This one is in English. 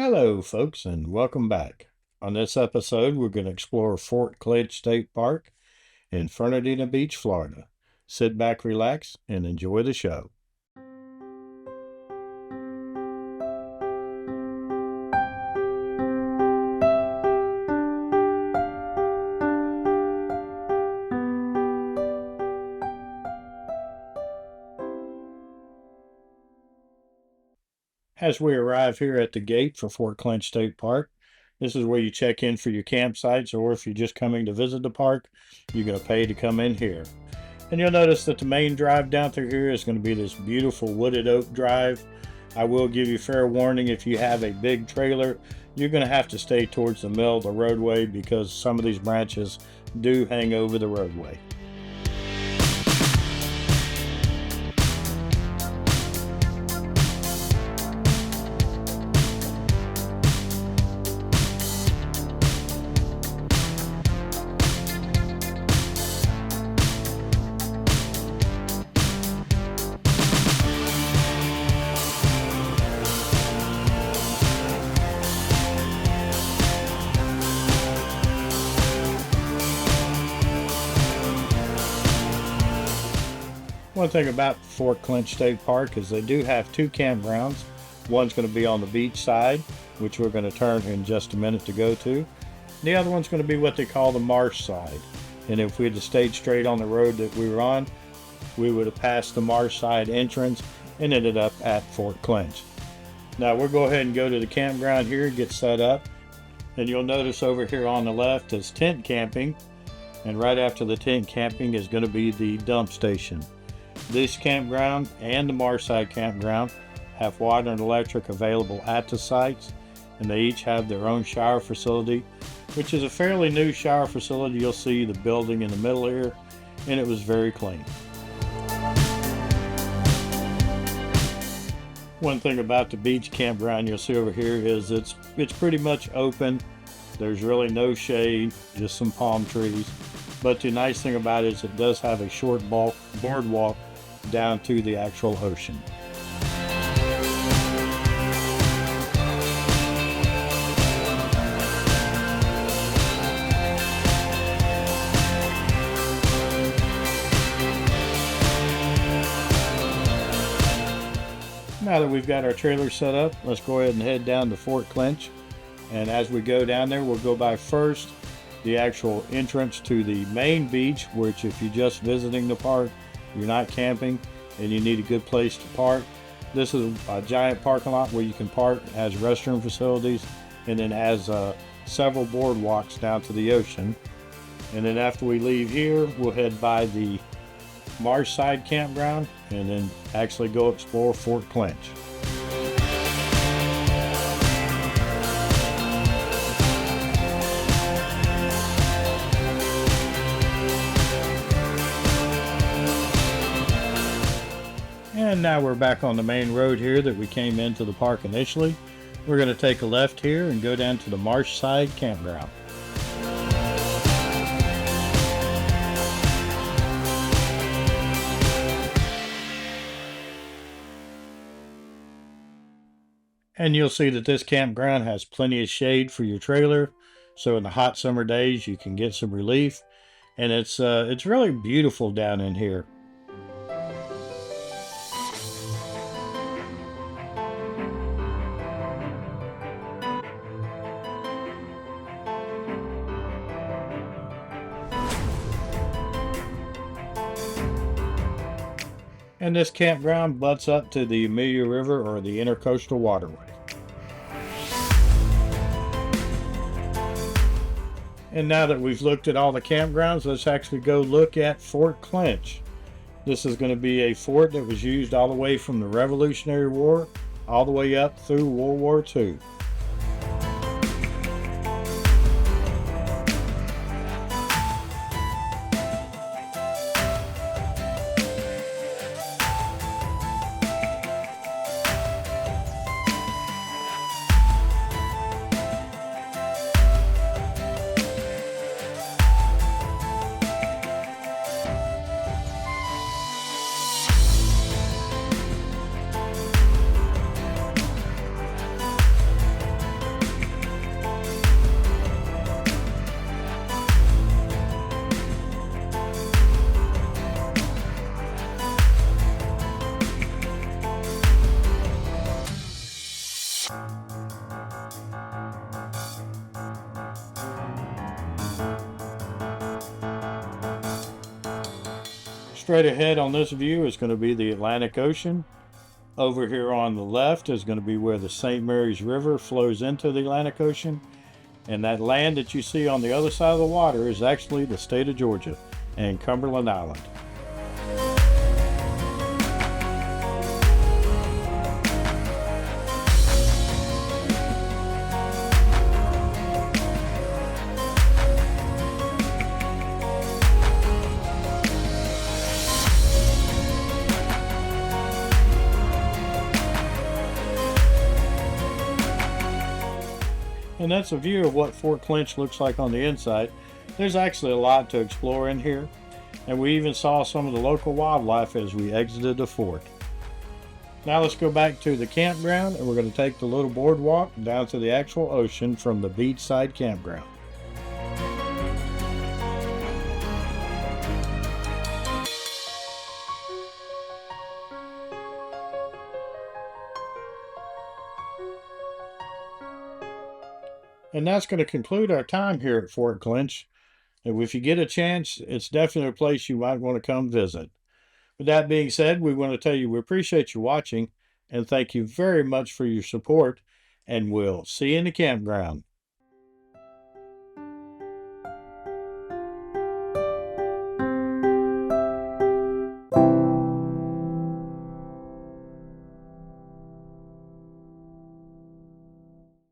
Hello, folks, and welcome back. On this episode, we're going to explore Fort Clinch State Park in Fernandina Beach, Florida. Sit back, relax, and enjoy the show. As we arrive here at the gate for Fort Clinch State Park, this is where you check in for your campsites, or if you're just coming to visit the park, you're going to pay to come in here. And you'll notice that the main drive down through here is going to be this beautiful wooded oak drive. I will give you fair warning, if you have a big trailer, you're going to have to stay towards the middle of the roadway because some of these branches do hang over the roadway. One thing about Fort Clinch State Park is they do have two campgrounds. One's going to be on the beach side, which we're going to turn in just a minute to go to. The other one's going to be what they call the marsh side. And if we had stayed straight on the road that we were on, we would have passed the marsh side entrance and ended up at Fort Clinch. Now we'll go ahead and go to the campground here, get set up. And you'll notice over here on the left is tent camping. And right after the tent camping is going to be the dump station. This campground and the Marside campground have water and electric available at the sites, and they each have their own shower facility, which is a fairly new shower facility. You'll see the building in the middle here, and it was very clean. One thing about the beach campground you'll see over here is it's pretty much open. There's really no shade, just some palm trees. But the nice thing about it is it does have a short boardwalk down to the actual ocean. Now that we've got our trailer set up, let's go ahead and head down to Fort Clinch. And as we go down there, we'll go by first the actual entrance to the main beach, which if you're just visiting the park, you're not camping and you need a good place to park. This is a giant parking lot where you can park, has restroom facilities, and then has several boardwalks down to the ocean. And then after we leave here, we'll head by the Marshside campground and then actually go explore Fort Clinch. And now we're back on the main road here that we came into the park initially. We're going to take a left here and go down to the Marshside campground. And you'll see that this campground has plenty of shade for your trailer. So in the hot summer days, you can get some relief. And it's really beautiful down in here. And this campground butts up to the Amelia River or the Intercoastal Waterway. And now that we've looked at all the campgrounds, let's actually go look at Fort Clinch. This is going to be a fort that was used all the way from the Revolutionary War all the way up through World War II. Straight ahead on this view is going to be the Atlantic Ocean. Over here on the left is going to be where the St. Mary's River flows into the Atlantic Ocean. And that land that you see on the other side of the water is actually the state of Georgia and Cumberland Island. And that's a view of what Fort Clinch looks like on the inside. There's actually a lot to explore in here, and we even saw some of the local wildlife as we exited the fort. Now let's go back to the campground, and we're going to take the little boardwalk down to the actual ocean from the beachside campground. And that's going to conclude our time here at Fort Clinch. And if you get a chance, it's definitely a place you might want to come visit. With that being said, we want to tell you we appreciate you watching and thank you very much for your support. And we'll see you in the campground.